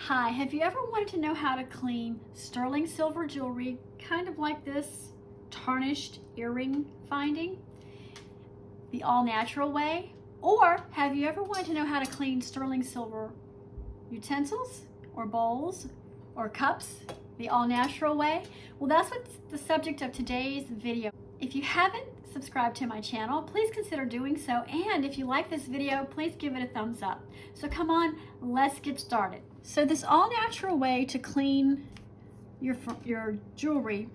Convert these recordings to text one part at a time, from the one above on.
Hi, have you ever wanted to know how to clean sterling silver jewelry, kind of like this tarnished earring finding, the all-natural way? Or have you ever wanted to know how to clean sterling silver utensils or bowls or cups, the all-natural way? Well, that's what's the subject of today's video. If you haven't subscribed to my channel, please consider doing so. And if you like this video, please give it a thumbs up. So come on, let's get started. So this all-natural way to clean your jewelry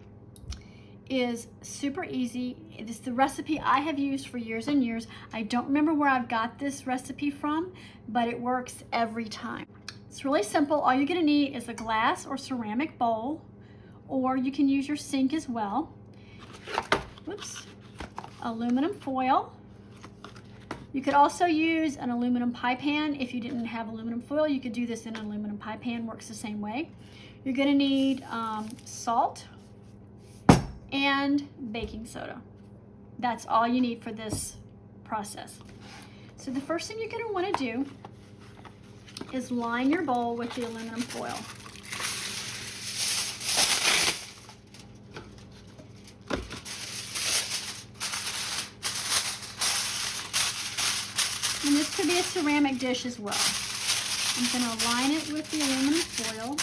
is super easy. It's the recipe I have used for years and years. I don't remember where I've got this recipe from, but it works every time. It's really simple. All you're gonna need is a glass or ceramic bowl, or you can use your sink as well. Whoops. Aluminum foil. You could also use an aluminum pie pan. If you didn't have aluminum foil, you could do this in an aluminum pie pan, works the same way. You're gonna need salt and baking soda. That's all you need for this process. So the first thing you're gonna wanna do is line your bowl with the aluminum foil. And this could be a ceramic dish as well. I'm going to line it with the aluminum foil.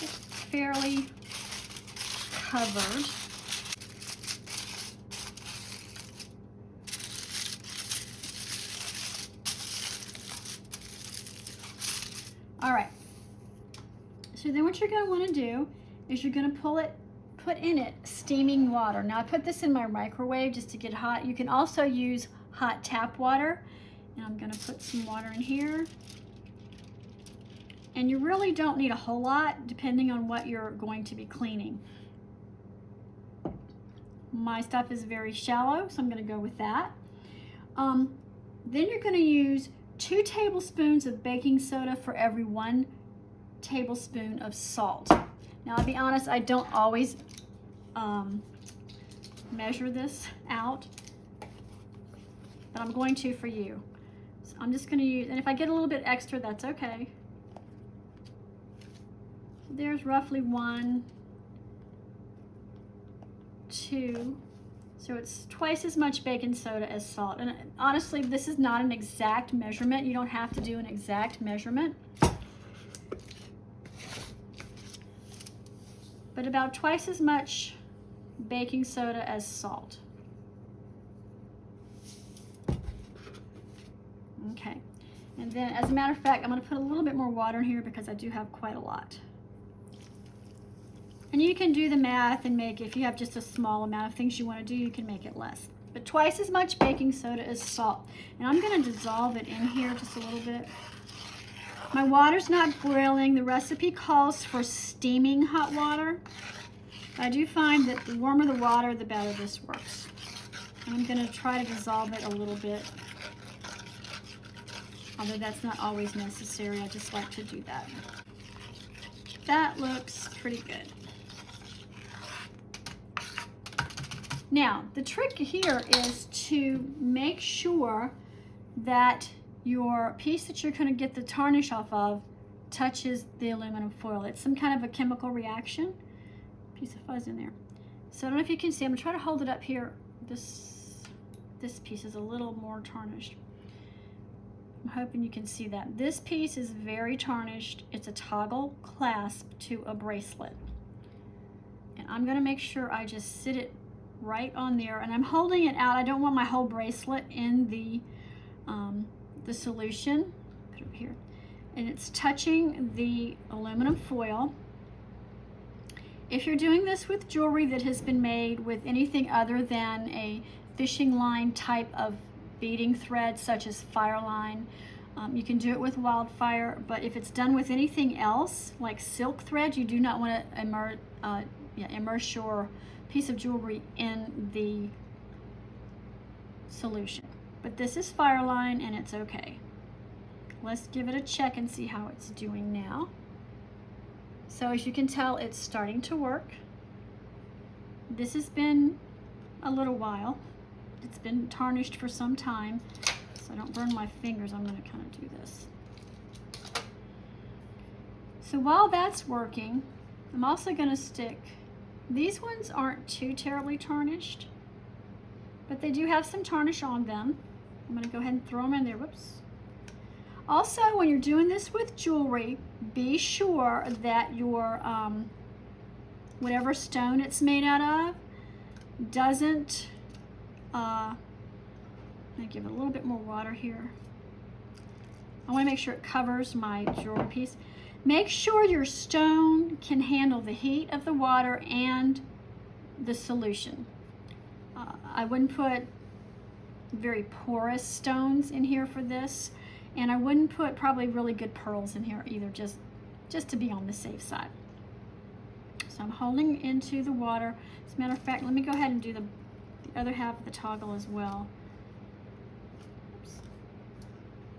It's fairly covered. All right. So then what you're going to want to do is you're going to put in it steaming water. Now I put this in my microwave just to get hot. You can also use hot tap water. And I'm gonna put some water in here. And you really don't need a whole lot depending on what you're going to be cleaning. My stuff is very shallow, so I'm gonna go with that. Then you're gonna use 2 tablespoons of baking soda for every 1 tablespoon of salt. Now, I'll be honest, I don't always measure this out, but I'm going to for you. So I'm just going to use, and if I get a little bit extra, that's okay. So there's roughly 1, 2, so it's twice as much baking soda as salt. And honestly, this is not an exact measurement. You don't have to do an exact measurement. But about twice as much baking soda as salt. Okay, and then as a matter of fact, I'm going to put a little bit more water in here because I do have quite a lot. And you can do the math and make, if you have just a small amount of things you want to do, you can make it less. But twice as much baking soda as salt. And I'm going to dissolve it in here just a little bit. My water's not boiling. The recipe calls for steaming hot water. I do find that the warmer the water, the better this works. I'm going to try to dissolve it a little bit, although that's not always necessary. I just like to do that. That looks pretty good. Now, the trick here is to make sure that your piece that you're going to get the tarnish off of touches the aluminum foil. It's some kind of a chemical reaction. Piece of fuzz in there. So I don't know if you can see. I'm going to try to hold it up here. This piece is a little more tarnished. I'm hoping you can see that. This piece is very tarnished. It's a toggle clasp to a bracelet. And I'm going to make sure I just sit it right on there. And I'm holding it out. I don't want my whole bracelet in the solution. Put it here. And it's touching the aluminum foil. If you're doing this with jewelry that has been made with anything other than a fishing line type of beading thread, such as Fireline, you can do it with Wildfire. But if it's done with anything else, like silk thread, you do not want to immerse your piece of jewelry in the solution. But this is Fireline and it's okay. Let's give it a check and see how it's doing now. So as you can tell, it's starting to work. This has been a little while. It's been tarnished for some time. So I don't burn my fingers, I'm going to kind of do this. So while that's working, I'm also going to stick, these ones aren't too terribly tarnished, but they do have some tarnish on them. I'm going to go ahead and throw them in there. Whoops. Also, when you're doing this with jewelry, be sure that your whatever stone it's made out of doesn't, I'm going to give it a little bit more water here. I want to make sure it covers my jewelry piece. Make sure your stone can handle the heat of the water and the solution. I wouldn't put very porous stones in here for this, and I wouldn't put probably really good pearls in here either, just to be on the safe side. So I'm holding into the water. As a matter of fact, let me go ahead and do the other half of the toggle as well. Oops.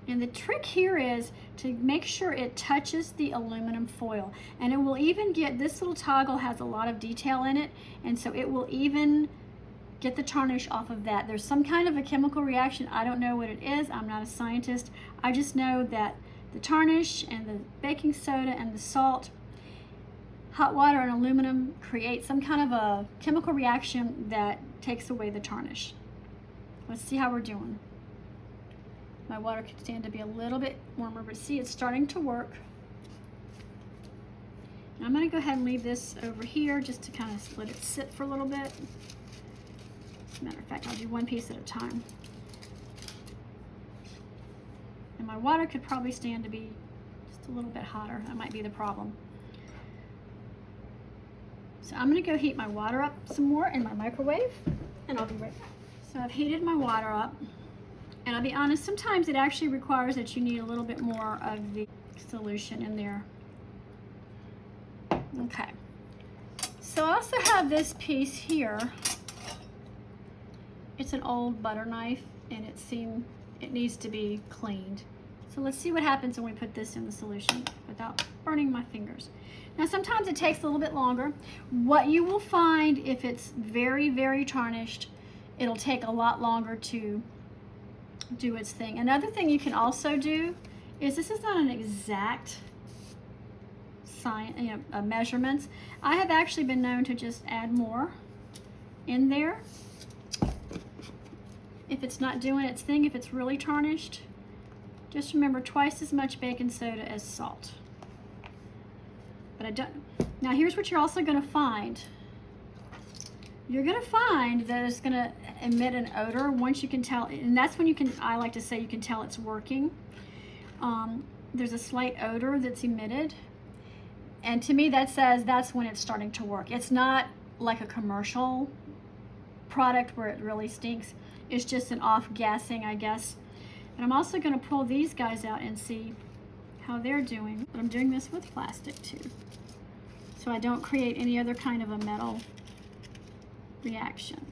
And the trick here is to make sure it touches the aluminum foil, and it will even get, this little toggle has a lot of detail in it, and so it will even get the tarnish off of that. There's some kind of a chemical reaction. I don't know what it is. I'm not a scientist. I just know that the tarnish and the baking soda and the salt, hot water and aluminum create some kind of a chemical reaction that takes away the tarnish. Let's see how we're doing. My water could stand to be a little bit warmer, but see, it's starting to work. And I'm going to go ahead and leave this over here just to kind of let it sit for a little bit. As a matter of fact, I'll do one piece at a time. And my water could probably stand to be just a little bit hotter. That might be the problem. So I'm going to go heat my water up some more in my microwave, and I'll be right back. So I've heated my water up, and I'll be honest, sometimes it actually requires that you need a little bit more of the solution in there. Okay. So I also have this piece here. It's an old butter knife, and it needs to be cleaned. So let's see what happens when we put this in the solution without burning my fingers. Now sometimes it takes a little bit longer. What you will find if it's very, very tarnished, it'll take a lot longer to do its thing. Another thing you can also do is, this is not an exact science, measurements. I have actually been known to just add more in there. If it's not doing its thing, if it's really tarnished, just remember twice as much baking soda as salt. But I don't. Now here's what you're also going to find. You're going to find that it's going to emit an odor once you can tell, and that's when you can, I like to say, you can tell it's working. There's a slight odor that's emitted, and to me that says that's when it's starting to work. It's not like a commercial product where it really stinks. It's just an off-gassing, I guess. And I'm also going to pull these guys out and see how they're doing. But I'm doing this with plastic too, so I don't create any other kind of a metal reaction.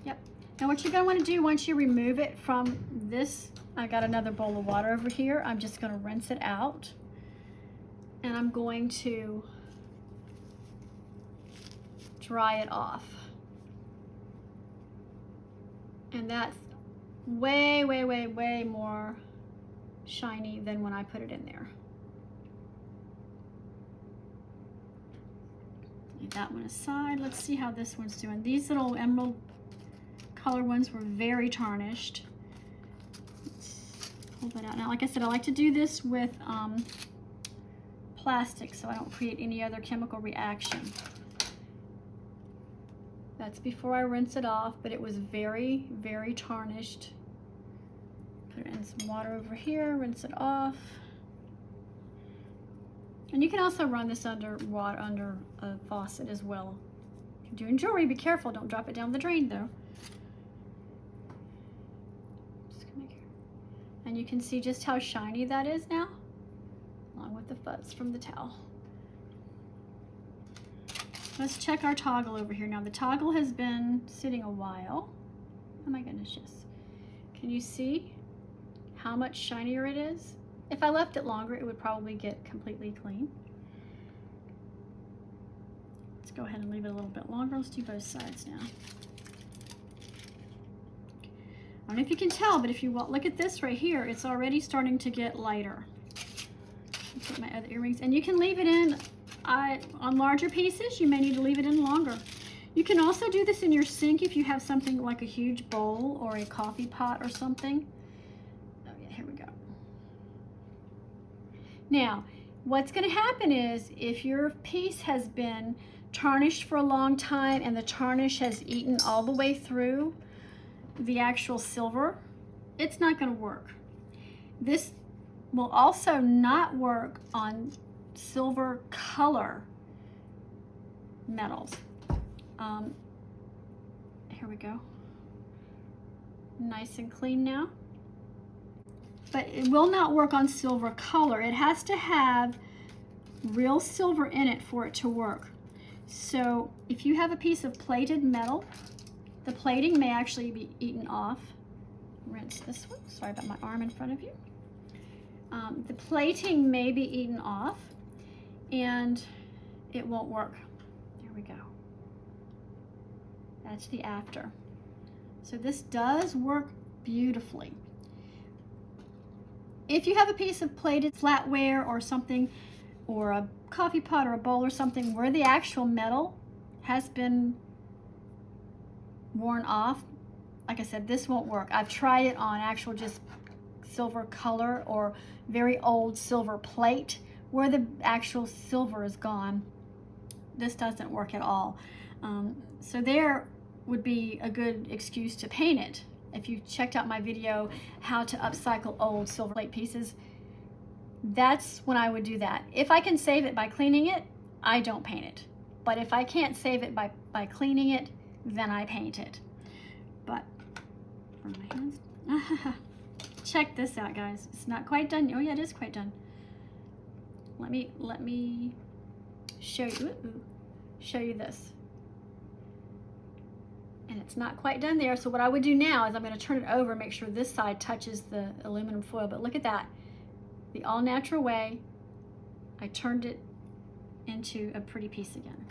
Yep. Now what you're going to want to do once you remove it from this, I got another bowl of water over here. I'm just going to rinse it out, and I'm going to dry it off. And that's way, way, way, way more shiny than when I put it in there. Leave that one aside. Let's see how this one's doing. These little emerald color ones were very tarnished. Let's pull that out. Now, like I said, I like to do this with plastic so I don't create any other chemical reaction. That's before I rinse it off, but it was very, very tarnished. Put it in some water over here, rinse it off. And you can also run this under water, under a faucet as well. If you're doing jewelry, be careful, don't drop it down the drain though. Just come here. And you can see just how shiny that is now, along with the fuzz from the towel. Let's check our toggle over here. Now the toggle has been sitting a while. Oh my goodness, yes. Can you see how much shinier it is? If I left it longer, it would probably get completely clean. Let's go ahead and leave it a little bit longer. Let's do both sides now. don't know if you can tell, but if you look at this right here, it's already starting to get lighter. Put my other earrings, and you can leave it in on larger pieces. You may need to leave it in longer. You can also do this in your sink if you have something like a huge bowl or a coffee pot or something. Oh yeah, here we go. Now, what's going to happen is if your piece has been tarnished for a long time and the tarnish has eaten all the way through the actual silver, it's not going to work. This will also not work on silver color metals. Here we go. Nice and clean now. But it will not work on silver color. It has to have real silver in it for it to work. So if you have a piece of plated metal, the plating may actually be eaten off. Rinse this one. Sorry about my arm in front of you. The plating may be eaten off and it won't work. There we go. That's the after. So this does work beautifully. If you have a piece of plated flatware or something, or a coffee pot or a bowl or something where the actual metal has been worn off, like I said, this won't work. I've tried it on actual just silver color or very old silver plate where the actual silver is gone. This doesn't work at all. So there would be a good excuse to paint it. If you checked out my video, how to upcycle old silver plate pieces, that's when I would do that. If I can save it by cleaning it, I don't paint it. But if I can't save it by cleaning it, then I paint it. But, for my hands, check this out, guys. It's not quite done. Oh yeah, it is quite done. Let me show you this. And it's not quite done there. So what I would do now is I'm going to turn it over and make sure this side touches the aluminum foil. But look at that. The all natural way, I turned it into a pretty piece again.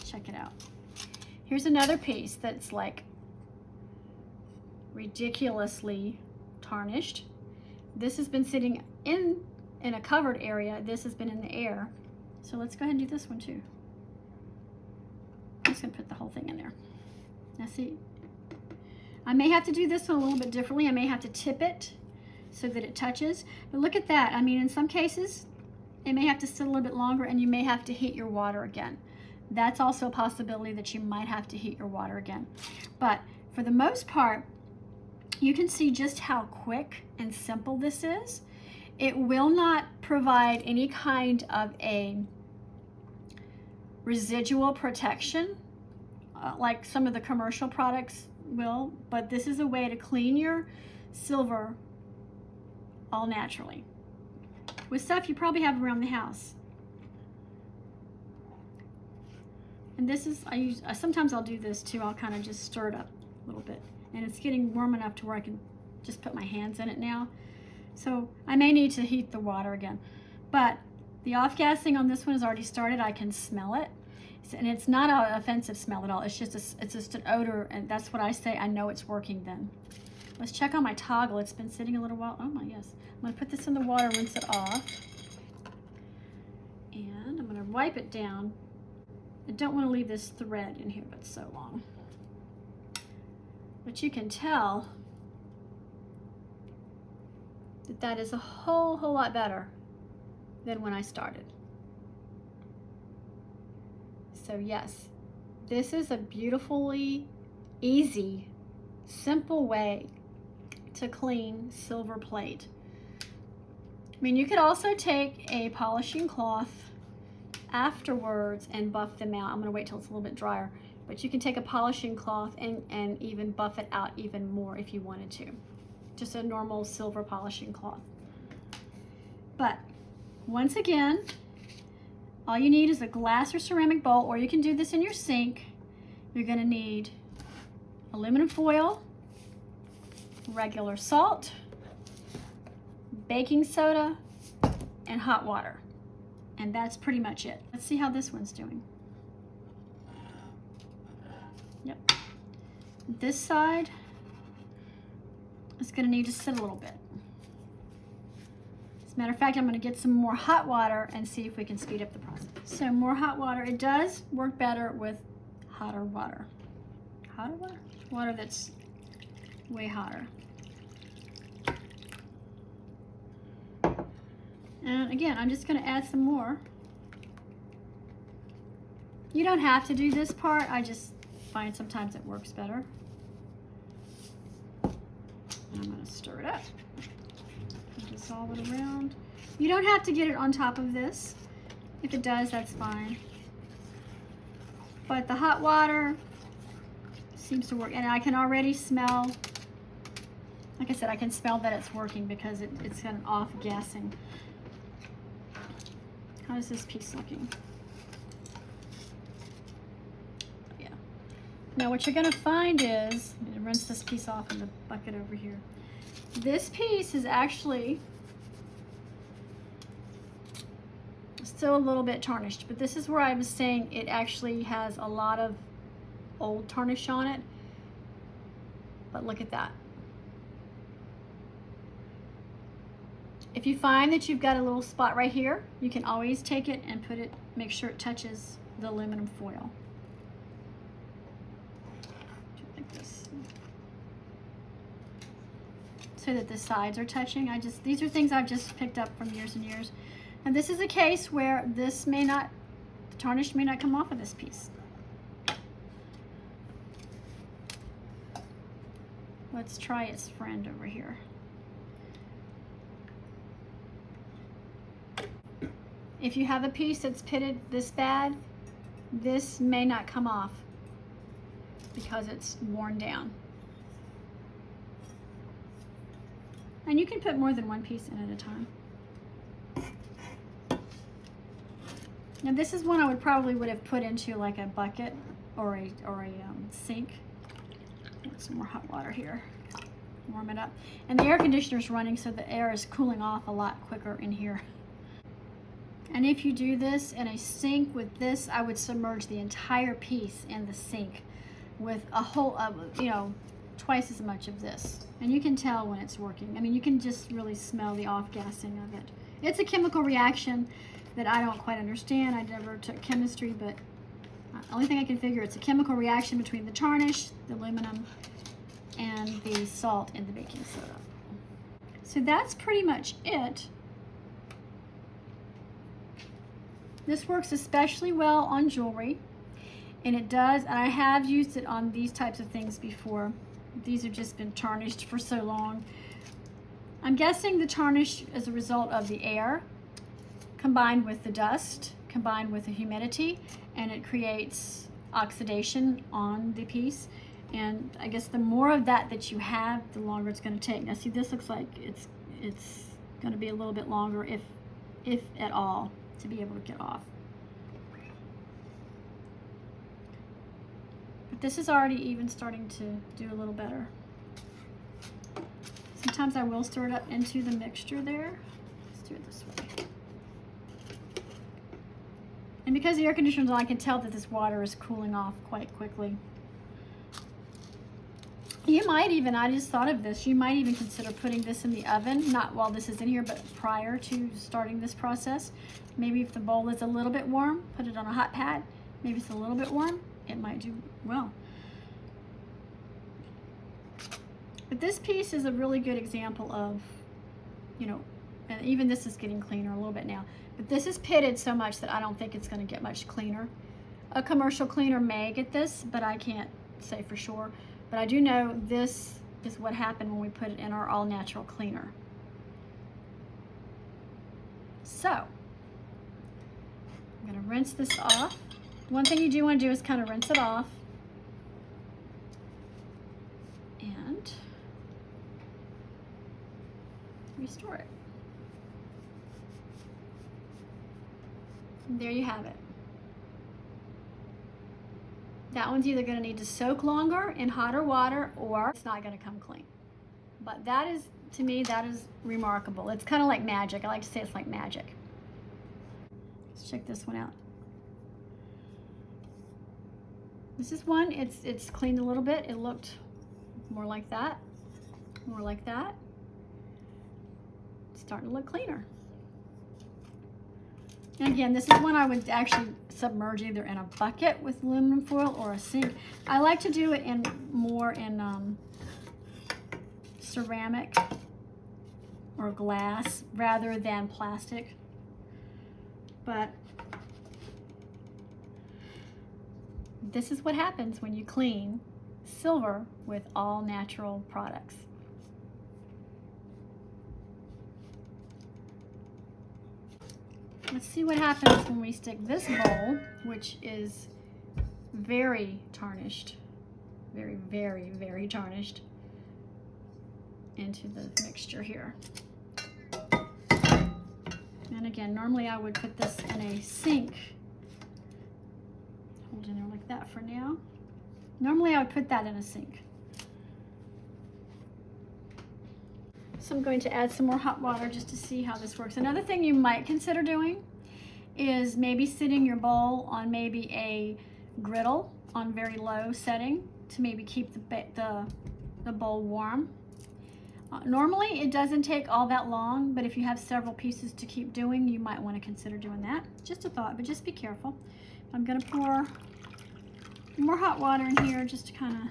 Check it out. Here's another piece that's like ridiculously tarnished. This has been sitting in a covered area. This has been in the air. So let's go ahead and do this one too. I'm just gonna put the whole thing in there. Now see, I may have to do this one a little bit differently. I may have to tip it so that it touches. But look at that. I mean, in some cases, it may have to sit a little bit longer and you may have to heat your water again. That's also a possibility that you might have to heat your water again. But for the most part, you can see just how quick and simple this is. It will not provide any kind of a residual protection like some of the commercial products will, but this is a way to clean your silver all naturally with stuff you probably have around the house. And this is, sometimes I'll do this too. I'll kind of just stir it up a little bit, and it's getting warm enough to where I can just put my hands in it now. So I may need to heat the water again, but the off-gassing on this one has already started. I can smell it, and it's not an offensive smell at all. It's just an odor, and that's what I say. I know it's working then. Let's check on my toggle. It's been sitting a little while. Oh my, yes. I'm gonna put this in the water, rinse it off, and I'm gonna wipe it down. I don't want to leave this thread in here, but it's so long. But you can tell that that is a whole lot better than when I started. So yes, this is a beautifully easy, simple way to clean silver plate. I mean, you could also take a polishing cloth afterwards and buff them out. I'm gonna wait till it's a little bit drier, but you can take a polishing cloth and even buff it out even more if you wanted to. Just a normal silver polishing cloth. But once again, all you need is a glass or ceramic bowl, or you can do this in your sink. You're gonna need aluminum foil, regular salt, baking soda, and hot water. And that's pretty much it. Let's see how this one's doing. Yep. This side It's going to need to sit a little bit. As a matter of fact, I'm going to get some more hot water and see if we can speed up the process. So more hot water. It does work better with hotter water. Hotter water? Water that's way hotter. And again, I'm just going to add some more. You don't have to do this part. I just find sometimes it works better. And I'm going to stir it up. Dissolve it around. You don't have to get it on top of this. If it does, that's fine. But the hot water seems to work. And I can already smell, like I said, I can smell that it's working because it's got an off-gassing. How is this piece looking? Yeah. Now what you're going to find is, I'm going to rinse this piece off in the bucket over here. This piece is actually still a little bit tarnished, but this is where I was saying it actually has a lot of old tarnish on it. But look at that. If you find that you've got a little spot right here, you can always take it and put it, make sure it touches the aluminum foil. Like this. So that the sides are touching. These are things I've just picked up from years and years. And this is a case where this may not, the tarnish may not come off of this piece. Let's try its friend over here. If you have a piece that's pitted this bad, this may not come off because it's worn down. And you can put more than one piece in at a time. Now this is one I would have put into like a bucket or a sink. Get some more hot water here. Warm it up. And the air conditioner is running, so the air is cooling off a lot quicker in here. And if you do this in a sink with this, I would submerge the entire piece in the sink with a whole, twice as much of this. And you can tell when it's working. I mean, you can just really smell the off-gassing of it. It's a chemical reaction that I don't quite understand. I never took chemistry, but the only thing I can figure, it's a chemical reaction between the tarnish, the aluminum, and the salt in the baking soda. So that's pretty much it. This works especially well on jewelry, and it does, and I have used it on these types of things before. These have just been tarnished for so long. I'm guessing the tarnish is a result of the air combined with the dust, combined with the humidity, and it creates oxidation on the piece. And I guess the more of that you have, the longer it's going to take. Now see, this looks like it's going to be a little bit longer, if at all, to be able to get off. But this is already even starting to do a little better. Sometimes I will stir it up into the mixture there. Let's do it this way. And because the air conditioner's on, I can tell that this water is cooling off quite quickly. You might even, I just thought of this, you might even consider putting this in the oven, not while this is in here, but prior to starting this process. Maybe if the bowl is a little bit warm, put it on a hot pad. Maybe it's a little bit warm, it might do well. But this piece is a really good example of, and even this is getting cleaner a little bit now, but this is pitted so much that I don't think it's going to get much cleaner. A commercial cleaner may get this, but I can't say for sure. But I do know this is what happened when we put it in our all-natural cleaner. So, I'm going to rinse this off. One thing you do want to do is kind of rinse it off. And restore it. And there you have it. That one's either going to need to soak longer in hotter water, or it's not going to come clean. But that is, to me, that is remarkable. It's kind of like magic. I like to say it's like magic. Let's check this one out. This is one, it's cleaned a little bit. It looked more like that. more like that. It's starting to look cleaner. And again, this is one I would actually submerge either in a bucket with aluminum foil or a sink. I like to do it more in ceramic or glass rather than plastic. But this is what happens when you clean silver with all natural products. Let's see what happens when we stick this bowl, which is very tarnished, very, very, very tarnished, into the mixture here. And again, normally I would put this in a sink. Hold it in there like that for now. Normally I would put that in a sink. So I'm going to add some more hot water just to see how this works. Another thing you might consider doing is maybe sitting your bowl on maybe a griddle on very low setting to maybe keep the bowl warm. Normally it doesn't take all that long, but if you have several pieces to keep doing, you might want to consider doing that. Just a thought, but just be careful. I'm going to pour more hot water in here just to kind of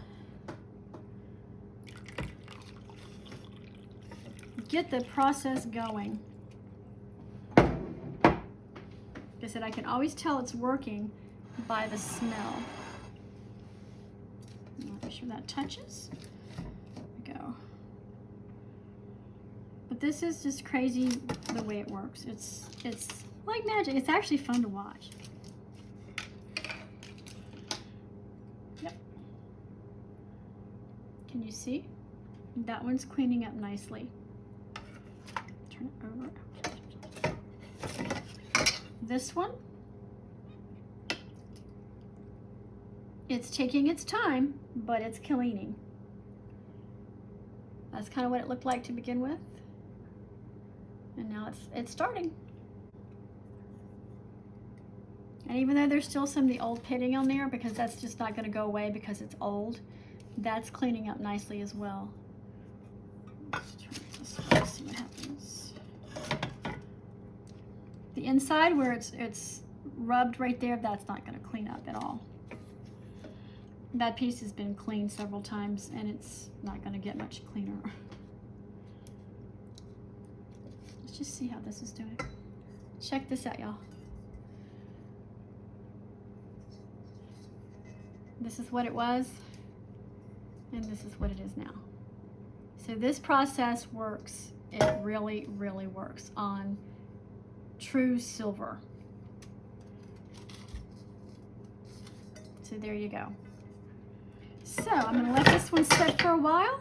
get the process going. Like I said, I can always tell it's working by the smell. Make sure that touches. There we go. But this is just crazy the way it works. It's like magic. It's actually fun to watch. Yep. Can you see? That one's cleaning up nicely. Turn it over. This one, it's taking its time, but it's cleaning. That's kind of what it looked like to begin with. And now it's starting. And even though there's still some of the old pitting on there, because that's just not going to go away because it's old, that's cleaning up nicely as well. Let's turn this way, see what happens. The inside where it's rubbed right there, that's not going to clean up at all. That piece has been cleaned several times and it's not going to get much cleaner. Let's just see how this is doing. Check this out, y'all. This is what it was, and this is what it is now. So this process works. It really, really works on true silver. So there you go. So I'm going to let this one set for a while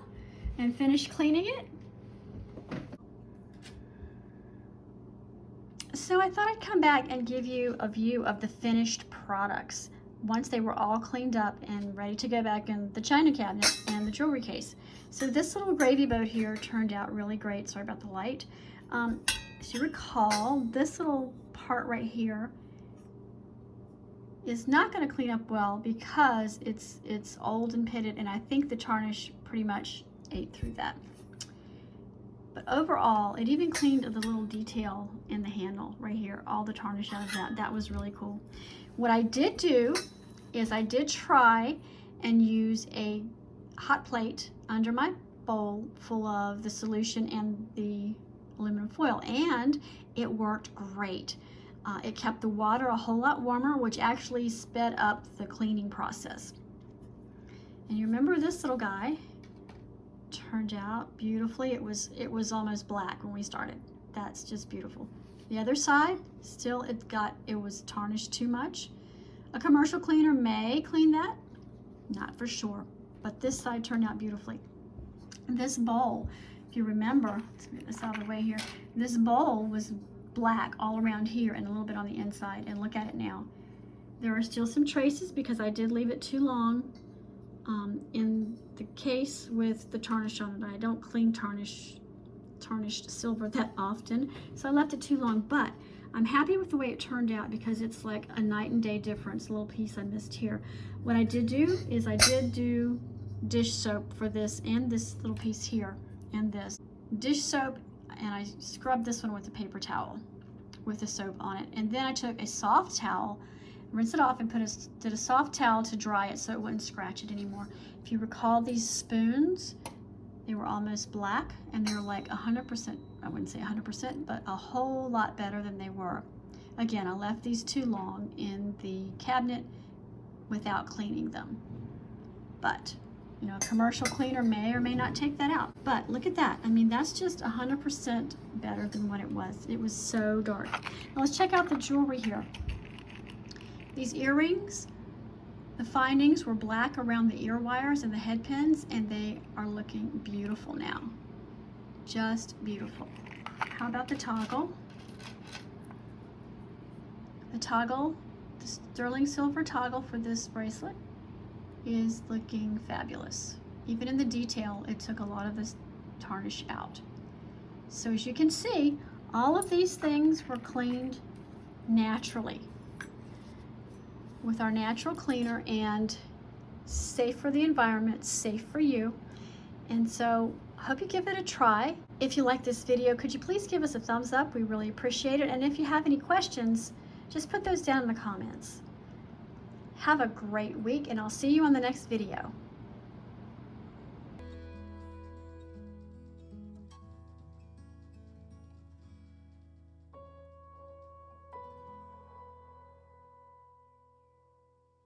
and finish cleaning it. So I thought I'd come back and give you a view of the finished products once they were all cleaned up and ready to go back in the china cabinet and the jewelry case. So this little gravy boat here turned out really great. Sorry about the light. As you recall, this little part right here is not going to clean up well because it's old and pitted, and I think the tarnish pretty much ate through that. But overall, it even cleaned the little detail in the handle right here, all the tarnish out of that. That was really cool. What I did do is I did try and use a hot plate under my bowl full of the solution and the aluminum foil, and it worked great. It kept the water a whole lot warmer, which actually sped up the cleaning process. And you remember this little guy turned out beautifully. It was almost black when we started. That's just beautiful. The other side, still it was tarnished too much. A commercial cleaner may clean that, not for sure, but this side turned out beautifully. This bowl, if you remember, let's get this out of the way here, this bowl was black all around here and a little bit on the inside, and look at it now. There are still some traces because I did leave it too long in the case with the tarnish on it. I don't clean tarnished silver that often, so I left it too long, but I'm happy with the way it turned out because it's like a night and day difference. A little piece I missed here. What I did do is I did do dish soap for this and this little piece here, and this dish soap, and I scrubbed this one with a paper towel with the soap on it. And then I took a soft towel, rinsed it off, and did a soft towel to dry it so it wouldn't scratch it anymore. If you recall these spoons, they were almost black, and they were like 100%, I wouldn't say 100%, but a whole lot better than they were. Again, I left these too long in the cabinet without cleaning them. But, you know, a commercial cleaner may or may not take that out. But look at that. I mean, that's just 100% better than what it was. It was so dark. Now let's check out the jewelry here. These earrings, the findings were black around the ear wires and the head pins, and they are looking beautiful now. Just beautiful. How about the toggle? The toggle, the sterling silver toggle for this bracelet is looking fabulous. Even in the detail, it took a lot of this tarnish out. So as you can see, all of these things were cleaned naturally with our natural cleaner, and safe for the environment, safe for you. And so I hope you give it a try. If you like this video, could you please give us a thumbs up? We really appreciate it. And if you have any questions, just put those down in the comments. Have a great week, and I'll see you on the next video.